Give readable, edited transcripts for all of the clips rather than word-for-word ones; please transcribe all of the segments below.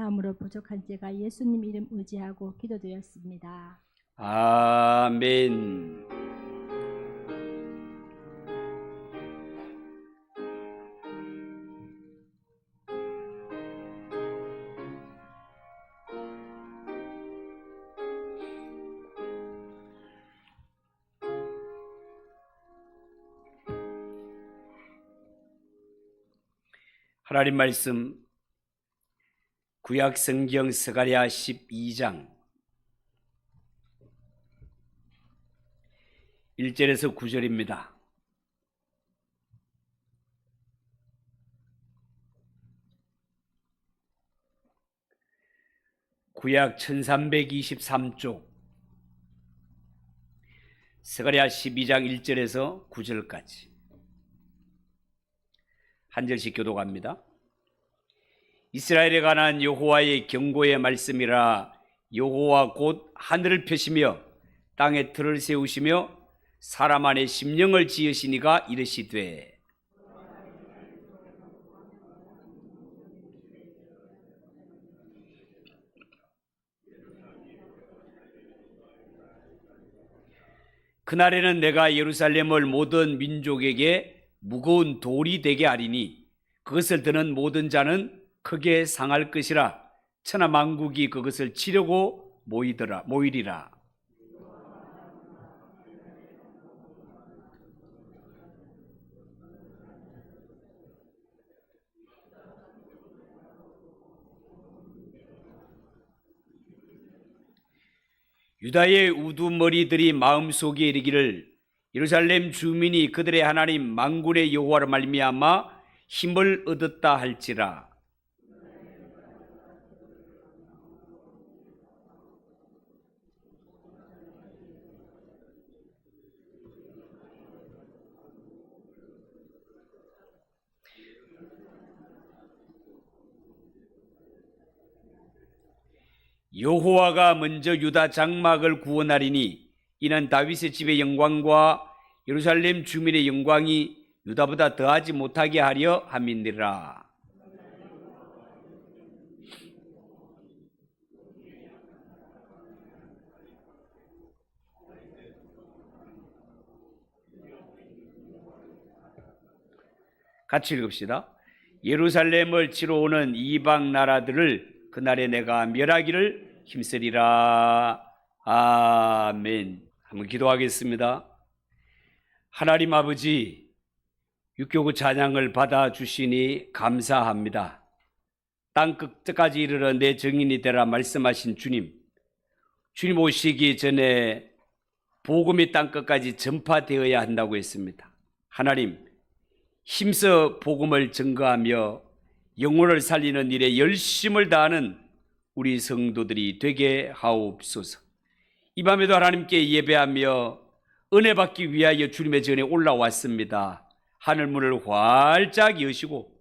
감사함으로 부족한 제가 예수님 이름 의지하고 기도드렸습니다. 아멘. 하나님 말씀 구약 성경 스가랴 12장 1절에서 9절입니다. 구약 1323쪽 스가랴 12장 1절에서 9절까지 한 절씩 교독합니다. 이스라엘에 관한 여호와의 경고의 말씀이라. 여호와 곧 하늘을 펴시며 땅에 틀을 세우시며 사람 안에 심령을 지으시니가 이르시되, 그날에는 내가 예루살렘을 모든 민족에게 무거운 돌이 되게 하리니 그것을 드는 모든 자는 크게 상할 것이라. 천하 만국이 그것을 치려고 모이리라. 유다의 우두머리들이 마음속에 이르기를, 예루살렘 주민이 그들의 하나님 만군의 여호와로 말미암아 힘을 얻었다 할지라. 여호와가 먼저 유다 장막을 구원하리니 이는 다윗의 집의 영광과 예루살렘 주민의 영광이 유다보다 더하지 못하게 하려 함이니라. 같이 읽읍시다. 예루살렘을 치러 오는 이방 나라들을 그날에 내가 멸하기를 힘쓰리라. 아멘. 한번 기도하겠습니다. 하나님 아버지, 육교구 찬양을 받아주시니 감사합니다. 땅 끝까지 이르러 내 증인이 되라 말씀하신 주님, 주님 오시기 전에 복음이 땅 끝까지 전파되어야 한다고 했습니다. 하나님, 힘써 복음을 증거하며 영혼을 살리는 일에 열심을 다하는 우리 성도들이 되게 하옵소서. 이 밤에도 하나님께 예배하며 은혜 받기 위하여 주님의 전에 올라왔습니다. 하늘문을 활짝 여시고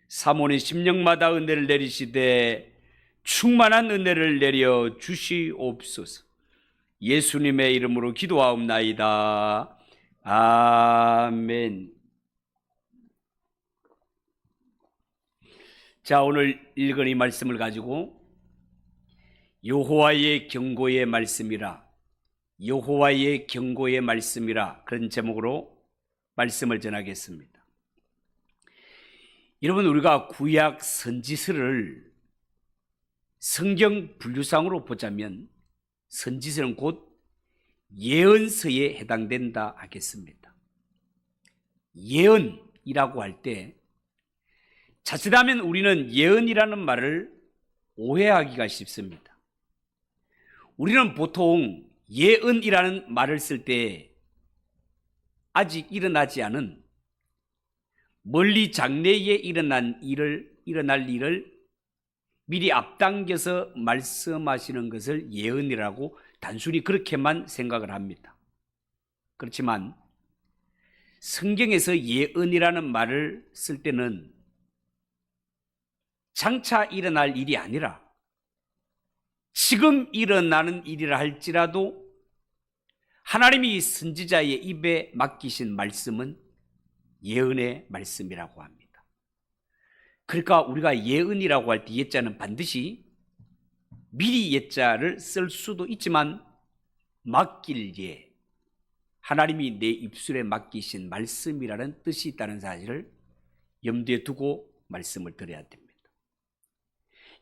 사모nin 심령마다 은혜를 내리시되 충만한 은혜를 내려 주시옵소서. 예수님의 이름으로 기도하옵나이다. 아멘. 자, 오늘 읽은 이 말씀을 가지고 여호와의 경고의 말씀이라, 여호와의 경고의 말씀이라, 그런 제목으로 말씀을 전하겠습니다. 여러분, 우리가 구약 선지서를 성경 분류상으로 보자면 선지서는 곧 예언서에 해당된다 하겠습니다. 예언이라고 할 때 자칫하면 우리는 예언이라는 말을 오해하기가 쉽습니다. 우리는 보통 예언이라는 말을 쓸 때 아직 일어나지 않은, 멀리 장래에 일어날 일을 미리 앞당겨서 말씀하시는 것을 예언이라고 단순히 그렇게만 생각을 합니다. 그렇지만 성경에서 예언이라는 말을 쓸 때는 장차 일어날 일이 아니라 지금 일어나는 일이라 할지라도 하나님이 선지자의 입에 맡기신 말씀은 예언의 말씀이라고 합니다. 그러니까 우리가 예언이라고 할 때 예자는 반드시 미리 예자를 쓸 수도 있지만 맡길 예, 하나님이 내 입술에 맡기신 말씀이라는 뜻이 있다는 사실을 염두에 두고 말씀을 드려야 됩니다.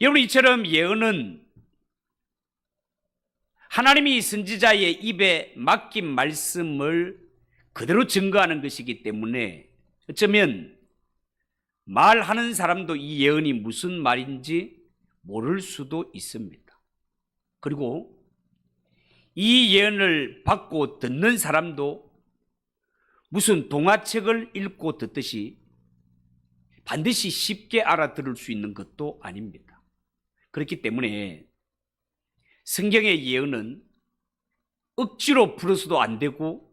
여러분, 이처럼 예언은 하나님이 선지자의 입에 맡긴 말씀을 그대로 증거하는 것이기 때문에 어쩌면 말하는 사람도 이 예언이 무슨 말인지 모를 수도 있습니다. 그리고 이 예언을 받고 듣는 사람도 무슨 동화책을 읽고 듣듯이 반드시 쉽게 알아들을 수 있는 것도 아닙니다. 그렇기 때문에 성경의 예언은 억지로 풀어서도 안 되고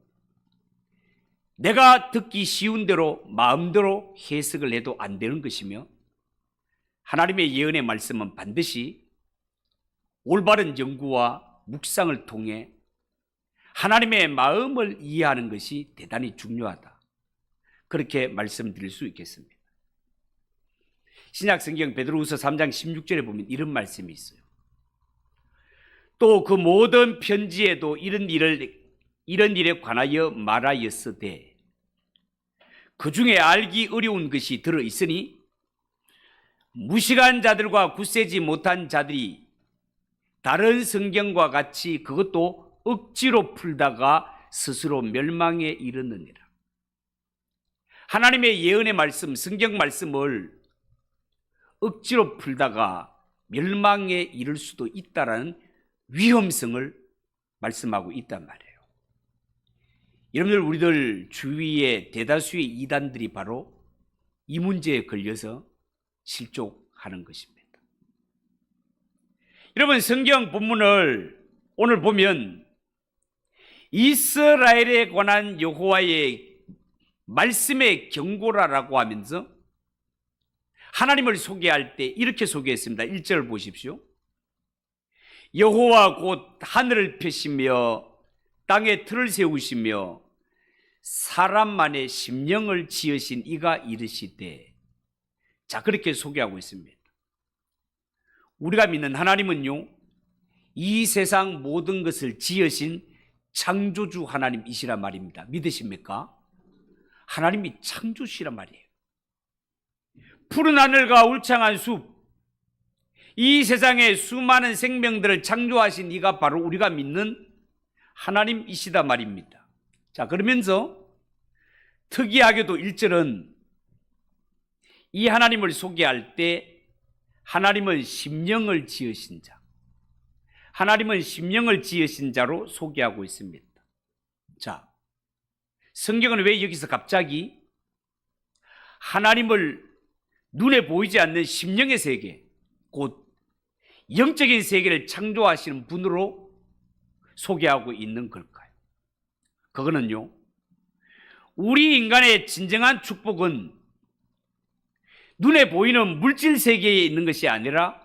내가 듣기 쉬운 대로 마음대로 해석을 해도 안 되는 것이며, 하나님의 예언의 말씀은 반드시 올바른 연구와 묵상을 통해 하나님의 마음을 이해하는 것이 대단히 중요하다, 그렇게 말씀드릴 수 있겠습니다. 신약 성경 베드로후서 3장 16절에 보면 이런 말씀이 있어요. 또 그 모든 편지에도 이런 일에 관하여 말하였으되 그 중에 알기 어려운 것이 들어 있으니 무식한 자들과 굳세지 못한 자들이 다른 성경과 같이 그것도 억지로 풀다가 스스로 멸망에 이르느니라. 하나님의 예언의 말씀, 성경 말씀을 억지로 풀다가 멸망에 이를 수도 있다라는 위험성을 말씀하고 있단 말이에요. 여러분들, 우리들 주위에 대다수의 이단들이 바로 이 문제에 걸려서 실족하는 것입니다. 여러분, 성경 본문을 오늘 보면 이스라엘에 관한 여호와의 말씀의 경고라라고 하면서 하나님을 소개할 때 이렇게 소개했습니다. 1절 보십시오. 여호와 곧 하늘을 펴시며 땅에 틀을 세우시며 사람만의 심령을 지으신 이가 이르시되. 자, 그렇게 소개하고 있습니다. 우리가 믿는 하나님은요, 이 세상 모든 것을 지으신 창조주 하나님이시란 말입니다. 믿으십니까? 하나님이 창조시란 말이에요. 푸른 하늘과 울창한 숲, 이 세상의 수많은 생명들을 창조하신 이가 바로 우리가 믿는 하나님이시다 말입니다. 자, 그러면서 특이하게도 1절은 이 하나님을 소개할 때 하나님은 심령을 지으신 자, 하나님은 심령을 지으신 자로 소개하고 있습니다. 자, 성경은 왜 여기서 갑자기 하나님을 눈에 보이지 않는 심령의 세계, 곧 영적인 세계를 창조하시는 분으로 소개하고 있는 걸까요? 그거는요, 우리 인간의 진정한 축복은 눈에 보이는 물질 세계에 있는 것이 아니라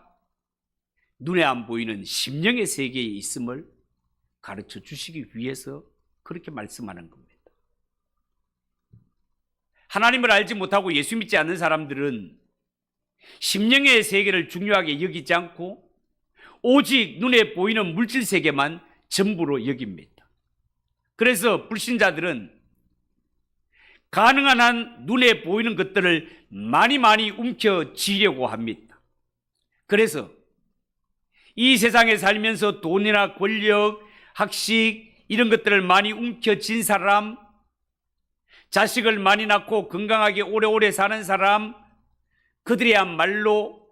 눈에 안 보이는 심령의 세계에 있음을 가르쳐 주시기 위해서 그렇게 말씀하는 겁니다. 하나님을 알지 못하고 예수 믿지 않는 사람들은 심령의 세계를 중요하게 여기지 않고 오직 눈에 보이는 물질 세계만 전부로 여깁니다. 그래서 불신자들은 가능한 한 눈에 보이는 것들을 많이 움켜쥐려고 합니다. 그래서 이 세상에 살면서 돈이나 권력, 학식 이런 것들을 많이 움켜쥔 사람, 자식을 많이 낳고 건강하게 오래오래 사는 사람, 그들이야말로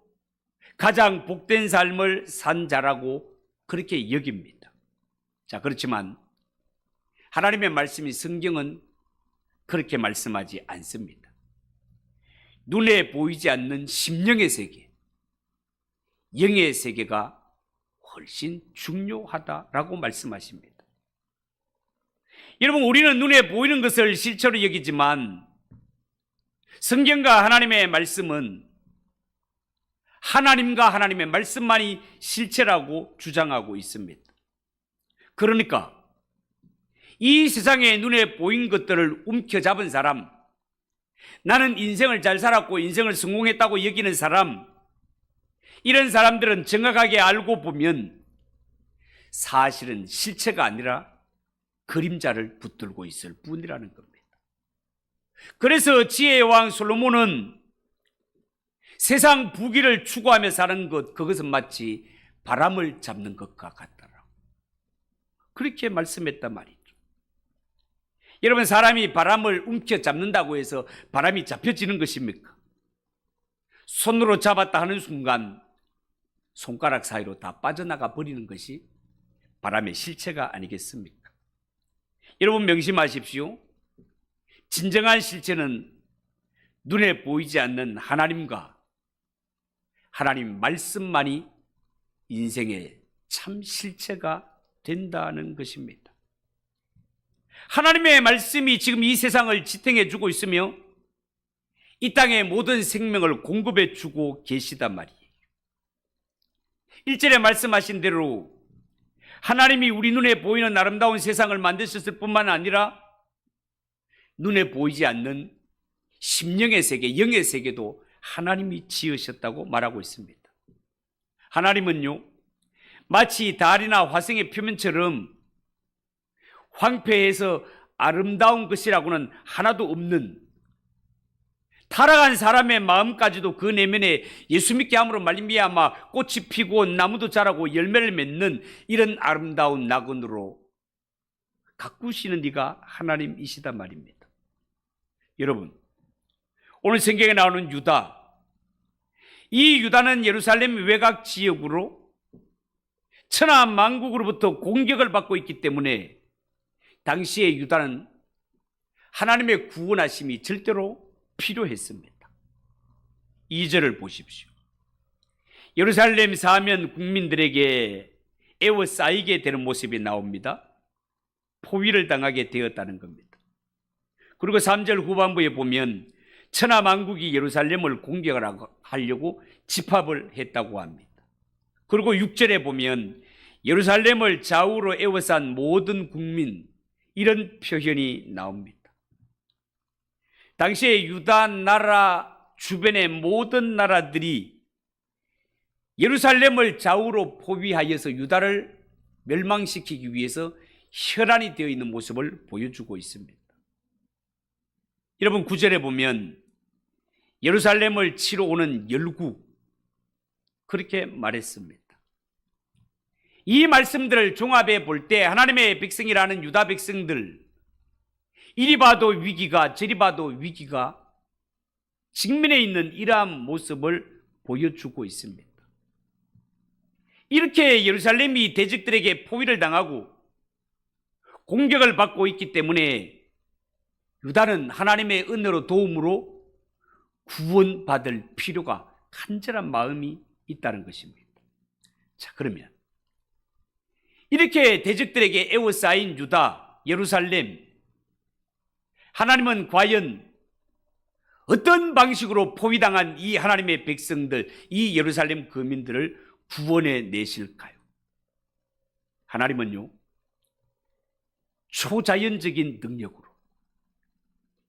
가장 복된 삶을 산 자라고 그렇게 여깁니다. 자, 그렇지만 하나님의 말씀인 성경은 그렇게 말씀하지 않습니다. 눈에 보이지 않는 심령의 세계, 영의 세계가 훨씬 중요하다라고 말씀하십니다. 여러분, 우리는 눈에 보이는 것을 실체로 여기지만 성경과 하나님의 말씀은 하나님과 하나님의 말씀만이 실체라고 주장하고 있습니다. 그러니까 이 세상에 눈에 보인 것들을 움켜잡은 사람, 나는 인생을 잘 살았고 인생을 성공했다고 여기는 사람, 이런 사람들은 정확하게 알고 보면 사실은 실체가 아니라 그림자를 붙들고 있을 뿐이라는 겁니다. 그래서 지혜의 왕 솔로몬은 세상 부귀를 추구하며 사는 것, 그것은 마치 바람을 잡는 것과 같더라, 그렇게 말씀했단 말이죠. 여러분, 사람이 바람을 움켜잡는다고 해서 바람이 잡혀지는 것입니까? 손으로 잡았다 하는 순간 손가락 사이로 다 빠져나가 버리는 것이 바람의 실체가 아니겠습니까? 여러분, 명심하십시오. 진정한 실체는 눈에 보이지 않는 하나님과 하나님 말씀만이 인생의 참 실체가 된다는 것입니다. 하나님의 말씀이 지금 이 세상을 지탱해 주고 있으며 이 땅의 모든 생명을 공급해 주고 계시단 말이에요. 1절에 말씀하신 대로 하나님이 우리 눈에 보이는 아름다운 세상을 만드셨을 뿐만 아니라 눈에 보이지 않는 심령의 세계, 영의 세계도 하나님이 지으셨다고 말하고 있습니다. 하나님은요, 마치 달이나 화성의 표면처럼 황폐해서 아름다운 것이라고는 하나도 없는, 타락한 사람의 마음까지도 그 내면에 예수 믿게 함으로 말미암아 꽃이 피고 나무도 자라고 열매를 맺는 이런 아름다운 낙원으로 가꾸시는 이가 하나님이시단 말입니다. 여러분, 오늘 성경에 나오는 유다, 이 유다는 예루살렘 외곽 지역으로 천하 만국으로부터 공격을 받고 있기 때문에 당시의 유다는 하나님의 구원하심이 절대로 필요했습니다. 2절을 보십시오. 예루살렘 사면 국민들에게 에워싸이게 되는 모습이 나옵니다. 포위를 당하게 되었다는 겁니다. 그리고 3절 후반부에 보면 천하 만국이 예루살렘을 공격하려고 집합을 했다고 합니다. 그리고 6절에 보면 예루살렘을 좌우로 에워싼 모든 국민, 이런 표현이 나옵니다. 당시에 유다 나라 주변의 모든 나라들이 예루살렘을 좌우로 포위하여서 유다를 멸망시키기 위해서 혈안이 되어 있는 모습을 보여주고 있습니다. 여러분, 9절에 보면 예루살렘을 치러 오는 열국, 그렇게 말했습니다. 이 말씀들을 종합해 볼 때 하나님의 백성이라는 유다 백성들, 이리 봐도 위기가 저리 봐도 위기가 직면해 있는 이러한 모습을 보여주고 있습니다. 이렇게 예루살렘이 대적들에게 포위를 당하고 공격을 받고 있기 때문에 유다는 하나님의 은혜로 도움으로 구원받을 필요가, 간절한 마음이 있다는 것입니다. 자, 그러면 이렇게 대적들에게 에워싸인 유다, 예루살렘, 하나님은 과연 어떤 방식으로 포위당한 이 하나님의 백성들, 이 예루살렘 거민들을 구원해 내실까요? 하나님은요, 초자연적인 능력으로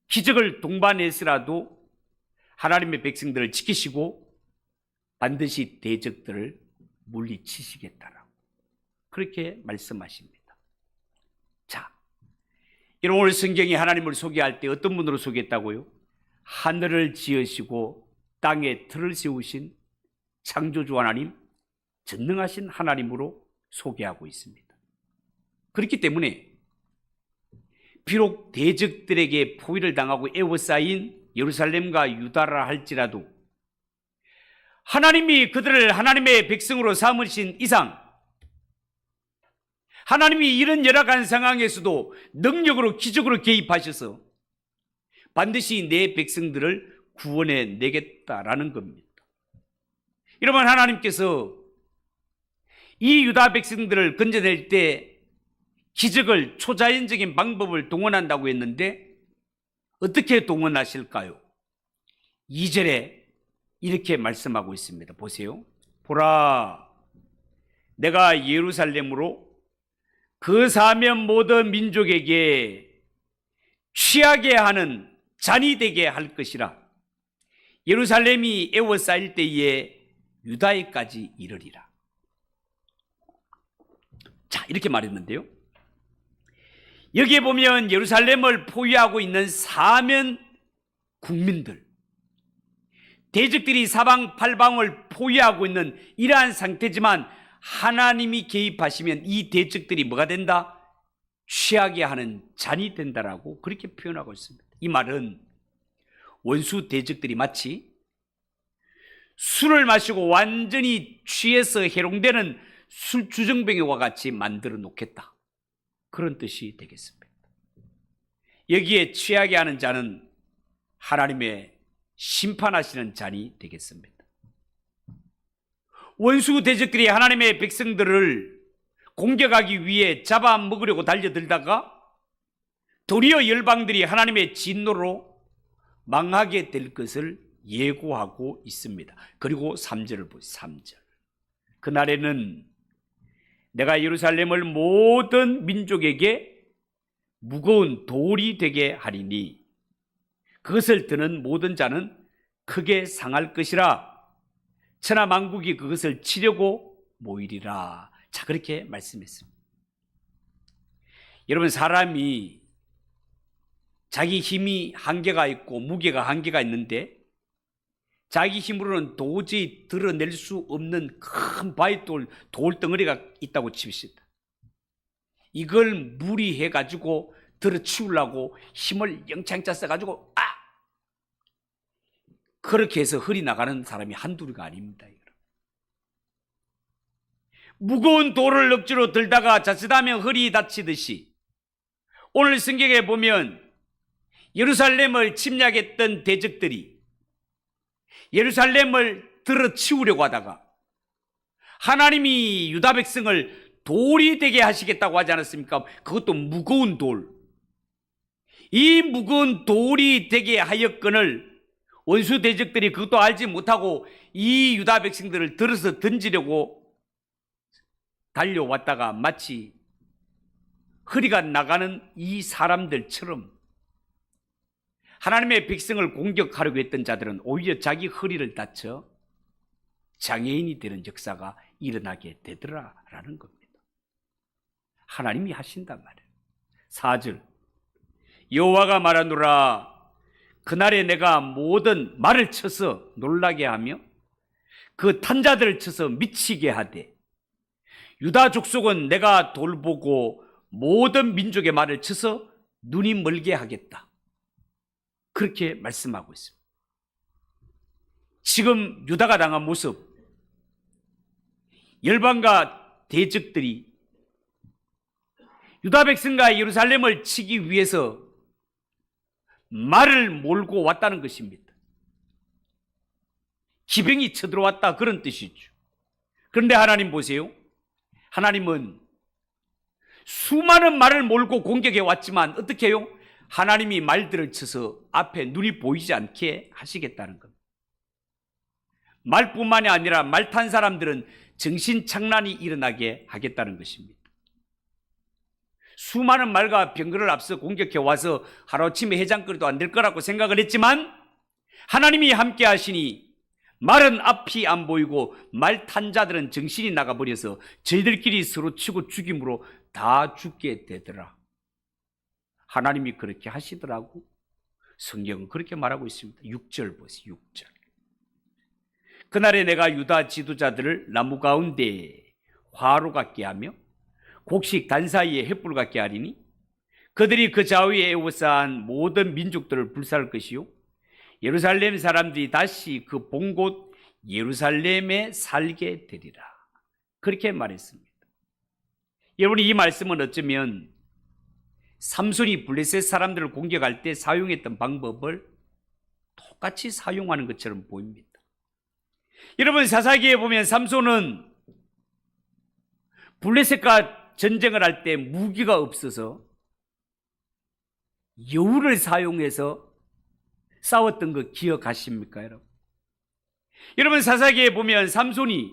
기적을 동반해서라도 하나님의 백성들을 지키시고 반드시 대적들을 물리치시겠다라고 그렇게 말씀하십니다. 자, 여러분, 오늘 성경이 하나님을 소개할 때 어떤 분으로 소개했다고요? 하늘을 지으시고 땅에 틀을 세우신 창조주 하나님, 전능하신 하나님으로 소개하고 있습니다. 그렇기 때문에 비록 대적들에게 포위를 당하고 에워싸인 예루살렘과 유다라 할지라도 하나님이 그들을 하나님의 백성으로 삼으신 이상, 하나님이 이런 열악한 상황에서도 능력으로 기적으로 개입하셔서 반드시 내 백성들을 구원해 내겠다라는 겁니다. 여러분, 하나님께서 이 유다 백성들을 건져낼 때 기적을, 초자연적인 방법을 동원한다고 했는데 어떻게 동원하실까요? 2절에 이렇게 말씀하고 있습니다. 보세요. 보라, 내가 예루살렘으로 그 사면 모든 민족에게 취하게 하는 잔이 되게 할 것이라. 예루살렘이 에워싸일 때에 유다에까지 이르리라. 자, 이렇게 말했는데요. 여기에 보면 예루살렘을 포위하고 있는 사면 국민들, 대적들이 사방팔방을 포위하고 있는 이러한 상태지만 하나님이 개입하시면 이 대적들이 뭐가 된다? 취하게 하는 잔이 된다라고 그렇게 표현하고 있습니다. 이 말은 원수 대적들이 마치 술을 마시고 완전히 취해서 해롱되는 술주정뱅이와 같이 만들어 놓겠다, 그런 뜻이 되겠습니다. 여기에 취하게 하는 자는 하나님의 심판하시는 잔이 되겠습니다. 원수 대적들이 하나님의 백성들을 공격하기 위해 잡아먹으려고 달려들다가 도리어 열방들이 하나님의 진노로 망하게 될 것을 예고하고 있습니다. 그리고 3절을 보세요. 3절. 그날에는 내가 예루살렘을 모든 민족에게 무거운 돌이 되게 하리니 그것을 드는 모든 자는 크게 상할 것이라. 천하 만국이 그것을 치려고 모이리라. 자, 그렇게 말씀했습니다. 여러분, 사람이 자기 힘이 한계가 있고 무게가 한계가 있는데 자기 힘으로는 도저히 드러낼 수 없는 큰 바위돌 돌덩어리가 있다고 칩시다. 이걸 무리해 가지고 들어치우려고 힘을 영창차 써가지고 그렇게 해서 허리 나가는 사람이 한둘이가 아닙니다. 무거운 돌을 억지로 들다가 자칫하면 허리 다치듯이 오늘 성경에 보면 예루살렘을 침략했던 대적들이 예루살렘을 들어치우려고 하다가 하나님이 유다 백성을 돌이 되게 하시겠다고 하지 않았습니까? 그것도 무거운 돌. 이 무거운 돌이 되게 하였거늘 원수 대적들이 그것도 알지 못하고 이 유다 백성들을 들어서 던지려고 달려왔다가 마치 허리가 나가는 이 사람들처럼 하나님의 백성을 공격하려고 했던 자들은 오히려 자기 허리를 다쳐 장애인이 되는 역사가 일어나게 되더라라는 겁니다. 하나님이 하신단 말이에요. 4절. 여호와가 말하노라. 그날에 내가 모든 말을 쳐서 놀라게 하며 그 탄자들을 쳐서 미치게 하되 유다 족속은 내가 돌보고 모든 민족의 말을 쳐서 눈이 멀게 하겠다. 그렇게 말씀하고 있습니다. 지금 유다가 당한 모습, 열방과 대적들이 유다 백성과 예루살렘을 치기 위해서 말을 몰고 왔다는 것입니다. 기병이 쳐들어왔다, 그런 뜻이죠. 그런데 하나님 보세요. 하나님은 수많은 말을 몰고 공격해 왔지만 어떻게 해요? 하나님이 말들을 쳐서 앞에 눈이 보이지 않게 하시겠다는 겁니다. 말뿐만이 아니라 말 탄 사람들은 정신착란이 일어나게 하겠다는 것입니다. 수많은 말과 병거를 앞서 공격해 와서 하루아침에 해장거리도 안 될 거라고 생각을 했지만 하나님이 함께 하시니 말은 앞이 안 보이고 말 탄 자들은 정신이 나가버려서 저희들끼리 서로 치고 죽임으로 다 죽게 되더라. 하나님이 그렇게 하시더라고. 성경은 그렇게 말하고 있습니다. 6절 보세요. 6절. 그날에 내가 유다 지도자들을 나무 가운데 화로 같게 하며 곡식 단 사이에 횃불 같게 하리니 그들이 그 좌우에 에워싼 모든 민족들을 불살할 것이요 예루살렘 사람들이 다시 그 본 곳 예루살렘에 살게 되리라. 그렇게 말했습니다. 여러분, 이 말씀은 어쩌면 삼손이 블레셋 사람들을 공격할 때 사용했던 방법을 똑같이 사용하는 것처럼 보입니다. 여러분, 사사기에 보면 삼손은 블레셋과 전쟁을 할 때 무기가 없어서 여우를 사용해서 싸웠던 거 기억하십니까, 여러분? 여러분, 사사기에 보면 삼손이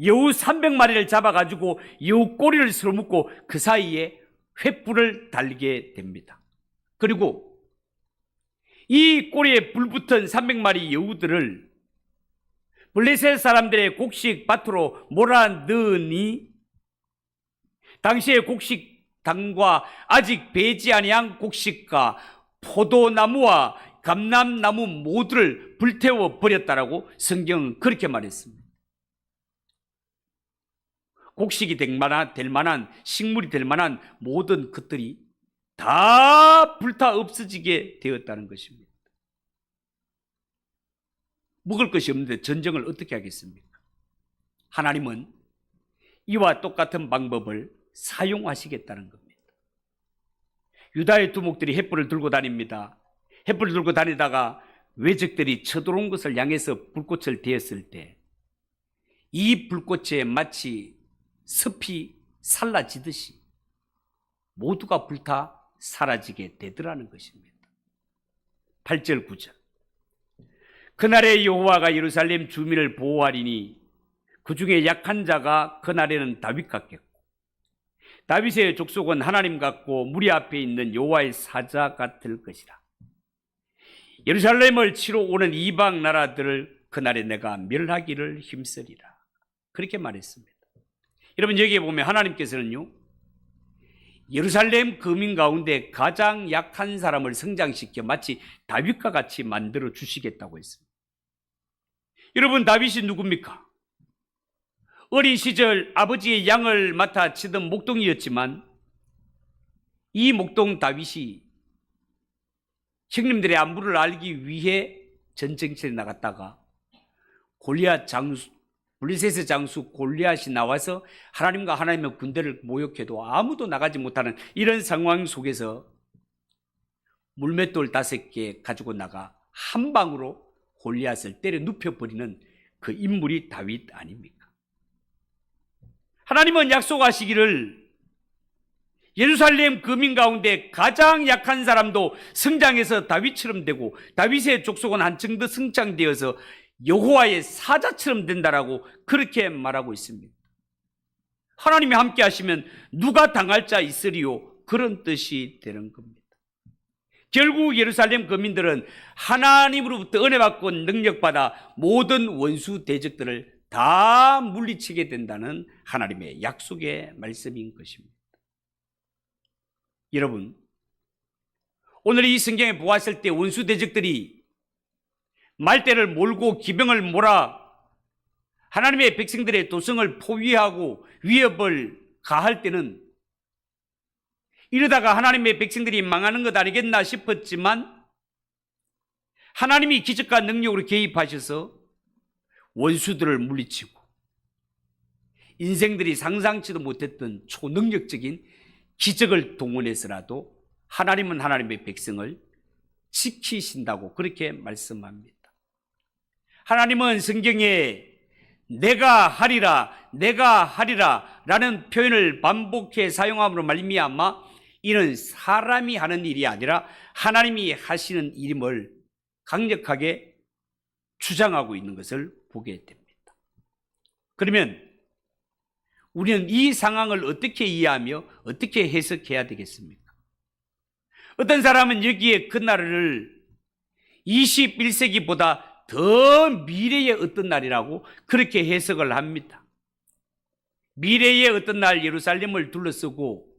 여우 300마리를 잡아가지고 여우 꼬리를 쓸어묶고 그 사이에 횃불을 달게 됩니다. 그리고 이 꼬리에 불붙은 300마리 여우들을 블레셋 사람들의 곡식 밭으로 몰아넣으니 당시의 곡식 당과 아직 배지 아니한 곡식과 포도나무와 감람나무 모두를 불태워 버렸다라고 성경은 그렇게 말했습니다. 곡식이 될 만한 식물이 될 만한 모든 것들이 다 불타 없어지게 되었다는 것입니다. 먹을 것이 없는데 전쟁을 어떻게 하겠습니까? 하나님은 이와 똑같은 방법을 사용하시겠다는 겁니다. 유다의 두목들이 횃불을 들고 다닙니다. 횃불을 들고 다니다가 외적들이 쳐들어온 것을 향해서 불꽃을 대었을 때 이 불꽃에 마치 습이 살라지듯이 모두가 불타 사라지게 되더라는 것입니다. 8절 9절 그날에 여호와가 예루살렘 주민을 보호하리니 그 중에 약한 자가 그날에는 다윗 같겠고 다윗의 족속은 하나님 같고 무리 앞에 있는 여호와의 사자 같을 것이라. 예루살렘을 치러 오는 이방 나라들을 그날에 내가 멸하기를 힘쓰리라. 그렇게 말했습니다. 여러분 여기에 보면 하나님께서는요 예루살렘 거민 가운데 가장 약한 사람을 성장시켜 마치 다윗과 같이 만들어 주시겠다고 했습니다. 여러분 다윗이 누굽니까? 어린 시절 아버지의 양을 맡아 치던 목동이었지만 이 목동 다윗이 형님들의 안부를 알기 위해 전쟁터에 나갔다가 블레셋의 장수 골리앗이 나와서 하나님과 하나님의 군대를 모욕해도 아무도 나가지 못하는 이런 상황 속에서 물맷돌 5개 가지고 나가 한 방으로 골리앗을 때려 눕혀버리는 그 인물이 다윗 아닙니까? 하나님은 약속하시기를 예루살렘 거민 가운데 가장 약한 사람도 성장해서 다윗처럼 되고 다윗의 족속은 한층 더 성장되어서 여호와의 사자처럼 된다라고 그렇게 말하고 있습니다. 하나님이 함께 하시면 누가 당할 자 있으리요? 그런 뜻이 되는 겁니다. 결국 예루살렘 거민들은 하나님으로부터 은혜 받고 능력받아 모든 원수 대적들을 다 물리치게 된다는 하나님의 약속의 말씀인 것입니다. 여러분, 오늘 이 성경에 보았을 때 원수 대적들이 말대를 몰고 기병을 몰아 하나님의 백성들의 도성을 포위하고 위협을 가할 때는 이러다가 하나님의 백성들이 망하는 것 아니겠나 싶었지만 하나님이 기적과 능력으로 개입하셔서 원수들을 물리치고 인생들이 상상치도 못했던 초능력적인 기적을 동원해서라도 하나님은 하나님의 백성을 지키신다고 그렇게 말씀합니다. 하나님은 성경에 내가 하리라 라는 표현을 반복해 사용함으로 말미암아 이는 사람이 하는 일이 아니라 하나님이 하시는 일임을 강력하게 주장하고 있는 것을 보게 됩니다. 그러면 우리는 이 상황을 어떻게 이해하며 어떻게 해석해야 되겠습니까? 어떤 사람은 여기에 그날을 21세기보다 더 미래의 어떤 날이라고 그렇게 해석을 합니다. 미래의 어떤 날 예루살렘을 둘러쓰고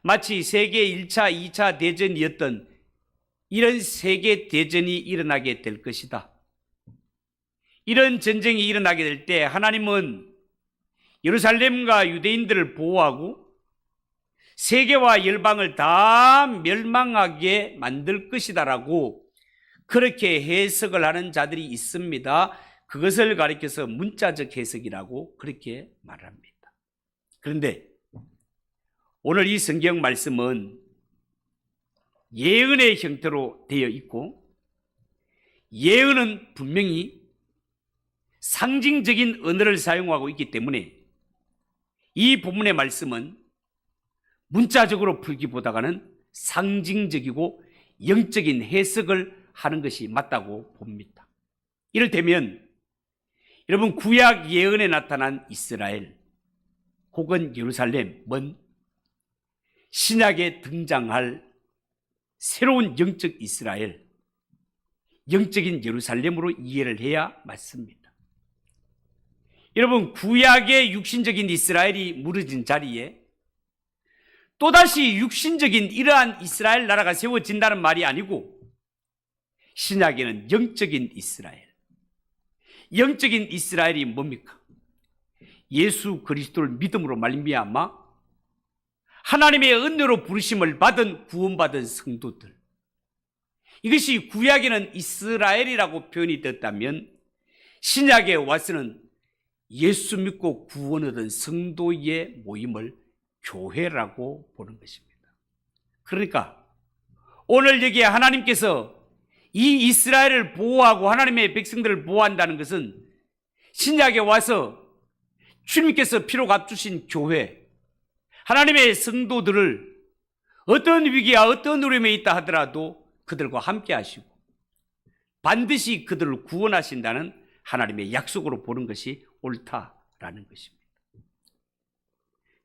마치 세계 1차, 2차 대전이었던 이런 세계 대전이 일어나게 될 것이다. 이런 전쟁이 일어나게 될 때 하나님은 예루살렘과 유대인들을 보호하고 세계와 열방을 다 멸망하게 만들 것이다라고 그렇게 해석을 하는 자들이 있습니다. 그것을 가리켜서 문자적 해석이라고 그렇게 말합니다. 그런데 오늘 이 성경 말씀은 예언의 형태로 되어 있고 예언은 분명히 상징적인 언어를 사용하고 있기 때문에 이 본문의 말씀은 문자적으로 풀기보다는 상징적이고 영적인 해석을 하는 것이 맞다고 봅니다. 이를테면 여러분 구약 예언에 나타난 이스라엘 혹은 예루살렘은 신약에 등장할 새로운 영적 이스라엘, 영적인 예루살렘으로 이해를 해야 맞습니다. 여러분, 구약의 육신적인 이스라엘이 무너진 자리에 또다시 육신적인 이러한 이스라엘 나라가 세워진다는 말이 아니고, 신약에는 영적인 이스라엘, 영적인 이스라엘이 뭡니까? 예수 그리스도를 믿음으로 말미암아 하나님의 은혜로 부르심을 받은 구원받은 성도들, 이것이 구약에는 이스라엘이라고 표현이 됐다면 신약에 와서는 예수 믿고 구원 얻은 성도의 모임을 교회라고 보는 것입니다. 그러니까 오늘 여기에 하나님께서 이 이스라엘을 보호하고 하나님의 백성들을 보호한다는 것은 신약에 와서 주님께서 피로 값주신 교회, 하나님의 성도들을 어떤 위기와 어떤 어려움에 있다 하더라도 그들과 함께 하시고 반드시 그들을 구원하신다는 하나님의 약속으로 보는 것이 옳다라는 것입니다.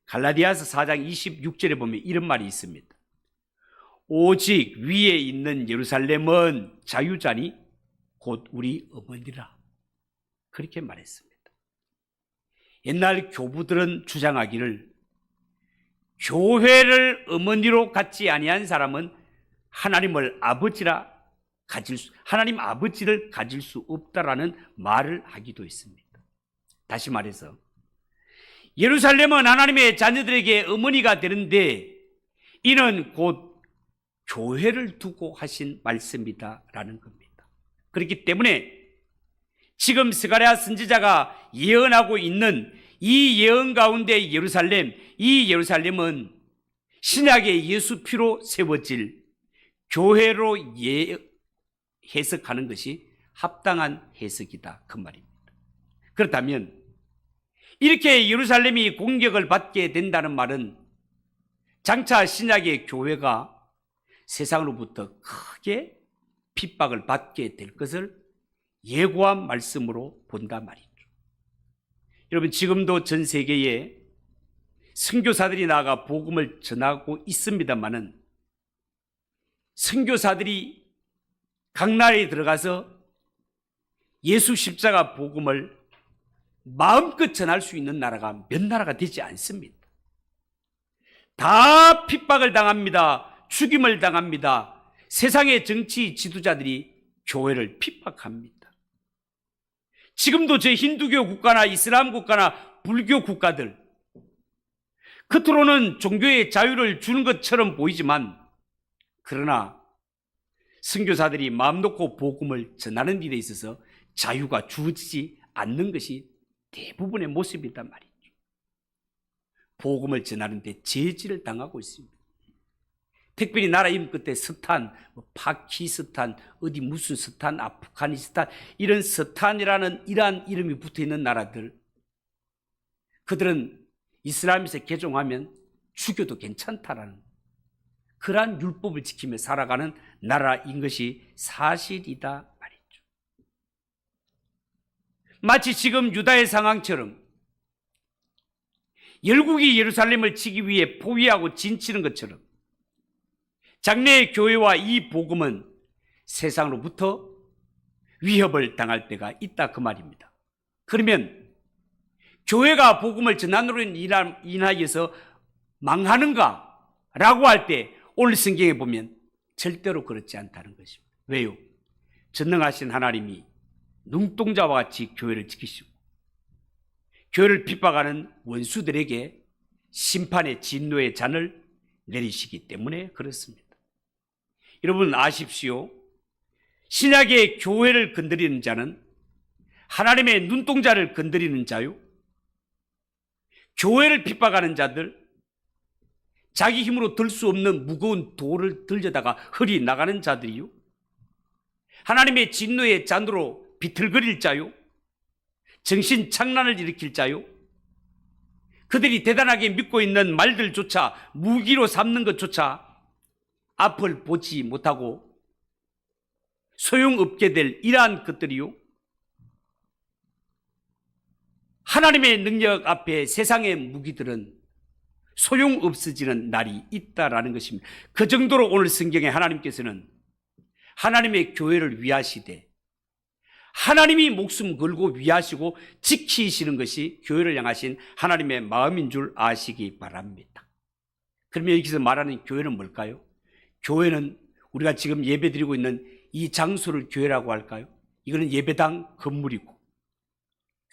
갈라디아서 4장 26절에 보면 이런 말이 있습니다. 오직 위에 있는 예루살렘은 자유자니 곧 우리 어머니라. 그렇게 말했습니다. 옛날 교부들은 주장하기를 교회를 어머니로 갖지 아니한 사람은 하나님 아버지를 가질 수 없다라는 말을 하기도 했습니다. 다시 말해서 예루살렘은 하나님의 자녀들에게 어머니가 되는데 이는 곧 교회를 두고 하신 말씀이다라는 겁니다. 그렇기 때문에 지금 스가랴 선지자가 예언하고 있는 이 예언 가운데 예루살렘, 이 예루살렘은 신약의 예수 피로 세워질 교회로 해석하는 것이 합당한 해석이다, 그 말입니다. 그렇다면 이렇게 예루살렘이 공격을 받게 된다는 말은 장차 신약의 교회가 세상으로부터 크게 핍박을 받게 될 것을 예고한 말씀으로 본다 말이죠. 여러분, 지금도 전 세계에 선교사들이 나아가 복음을 전하고 있습니다마는 선교사들이 각 나라에 들어가서 예수 십자가 복음을 마음껏 전할 수 있는 나라가 몇 나라가 되지 않습니다. 다 핍박을 당합니다. 죽임을 당합니다. 세상의 정치 지도자들이 교회를 핍박합니다. 지금도 저 힌두교 국가나 이슬람 국가나 불교 국가들, 겉으로는 종교의 자유를 주는 것처럼 보이지만 그러나 선교사들이 마음 놓고 복음을 전하는 일에 있어서 자유가 주어지지 않는 것이 대부분의 모습이란 말이죠. 복음을 전하는데 제지를 당하고 있습니다. 특별히 나라 이름 끝에 스탄, 파키스탄, 어디 무슨 스탄, 아프가니스탄, 이런 스탄이라는 이러한 이름이 붙어있는 나라들, 그들은 이슬람에서 개종하면 죽여도 괜찮다라는 그러한 율법을 지키며 살아가는 나라인 것이 사실이다 말이죠. 마치 지금 유다의 상황처럼 열국이 예루살렘을 치기 위해 포위하고 진치는 것처럼 장래의 교회와 이 복음은 세상으로부터 위협을 당할 때가 있다, 그 말입니다. 그러면 교회가 복음을 전함으로 인하여서 망하는가? 라고 할 때 오늘 성경에 보면 절대로 그렇지 않다는 것입니다. 왜요? 전능하신 하나님이 눈동자와 같이 교회를 지키시고 교회를 핍박하는 원수들에게 심판의 진노의 잔을 내리시기 때문에 그렇습니다. 여러분 아십시오. 신약의 교회를 건드리는 자는 하나님의 눈동자를 건드리는 자요, 교회를 핍박하는 자들, 자기 힘으로 들 수 없는 무거운 돌을 들려다가 헐이 나가는 자들이요, 하나님의 진노의 잔으로 비틀거릴 자요, 정신 착란을 일으킬 자요, 그들이 대단하게 믿고 있는 말들조차 무기로 삼는 것조차 앞을 보지 못하고 소용없게 될 이러한 것들이요, 하나님의 능력 앞에 세상의 무기들은 소용없어지는 날이 있다라는 것입니다. 그 정도로 오늘 성경에 하나님께서는 하나님의 교회를 위하시되 하나님이 목숨 걸고 위하시고 지키시는 것이 교회를 향하신 하나님의 마음인 줄 아시기 바랍니다. 그러면 여기서 말하는 교회는 뭘까요? 교회는 우리가 지금 예배드리고 있는 이 장소를 교회라고 할까요? 이거는 예배당 건물이고,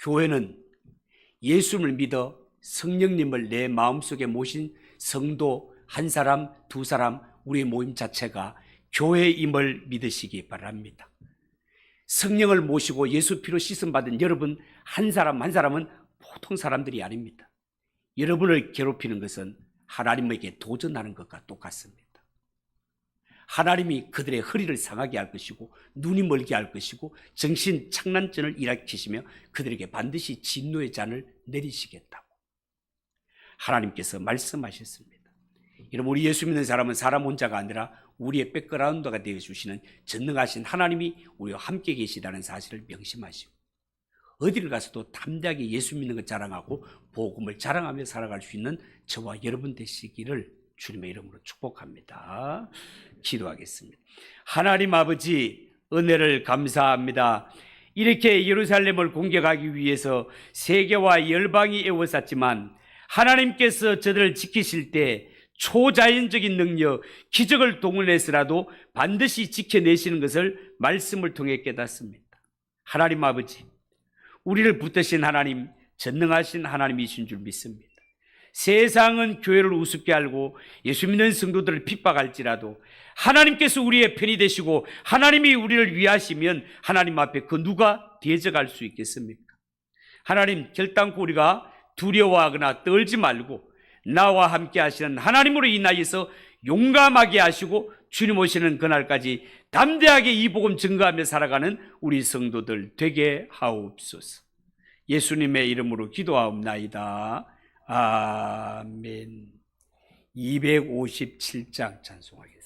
교회는 예수님을 믿어 성령님을 내 마음속에 모신 성도 한 사람, 두 사람, 우리의 모임 자체가 교회임을 믿으시기 바랍니다. 성령을 모시고 예수 피로 씻음받은 여러분 한 사람 한 사람은 보통 사람들이 아닙니다. 여러분을 괴롭히는 것은 하나님에게 도전하는 것과 똑같습니다. 하나님이 그들의 허리를 상하게 할 것이고 눈이 멀게 할 것이고 정신 착란증을 일으키시며 그들에게 반드시 진노의 잔을 내리시겠다고 하나님께서 말씀하셨습니다. 여러분, 우리 예수 믿는 사람은 사람 혼자가 아니라 우리의 백그라운드가 되어주시는 전능하신 하나님이 우리와 함께 계시다는 사실을 명심하시고 어디를 가서도 담대하게 예수 믿는 것 자랑하고 복음을 자랑하며 살아갈 수 있는 저와 여러분 되시기를 주님의 이름으로 축복합니다. 기도하겠습니다. 하나님 아버지, 은혜를 감사합니다. 이렇게 예루살렘을 공격하기 위해서 세계와 열방이 애워쌌지만 하나님께서 저들을 지키실 때 초자연적인 능력, 기적을 동원해서라도 반드시 지켜내시는 것을 말씀을 통해 깨닫습니다. 하나님 아버지, 우리를 붙드신 하나님, 전능하신 하나님이신 줄 믿습니다. 세상은 교회를 우습게 알고 예수 믿는 성도들을 핍박할지라도 하나님께서 우리의 편이 되시고 하나님이 우리를 위하시면 하나님 앞에 그 누가 대적할 수 있겠습니까? 하나님, 결단코 우리가 두려워하거나 떨지 말고 나와 함께 하시는 하나님으로 인하여서 용감하게 하시고 주님 오시는 그날까지 담대하게 이 복음 증거하며 살아가는 우리 성도들 되게 하옵소서. 예수님의 이름으로 기도하옵나이다. 아멘. 257장 찬송하겠습니다.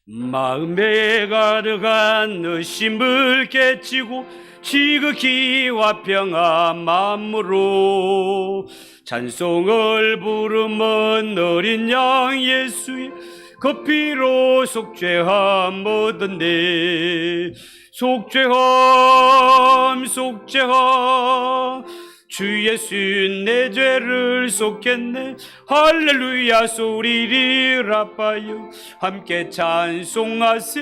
마음에 가득한 의심을 깨치고 지극히 화평한 마음으로 찬송을 부르면 어린 양 예수의 그 피로 속죄함 얻었네. 속죄함 속죄함 주 예수 내 죄를 속했네. 할렐루야 소리를 아파요 함께 찬송하세.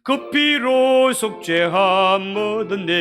그 피로 속죄함 얻었네.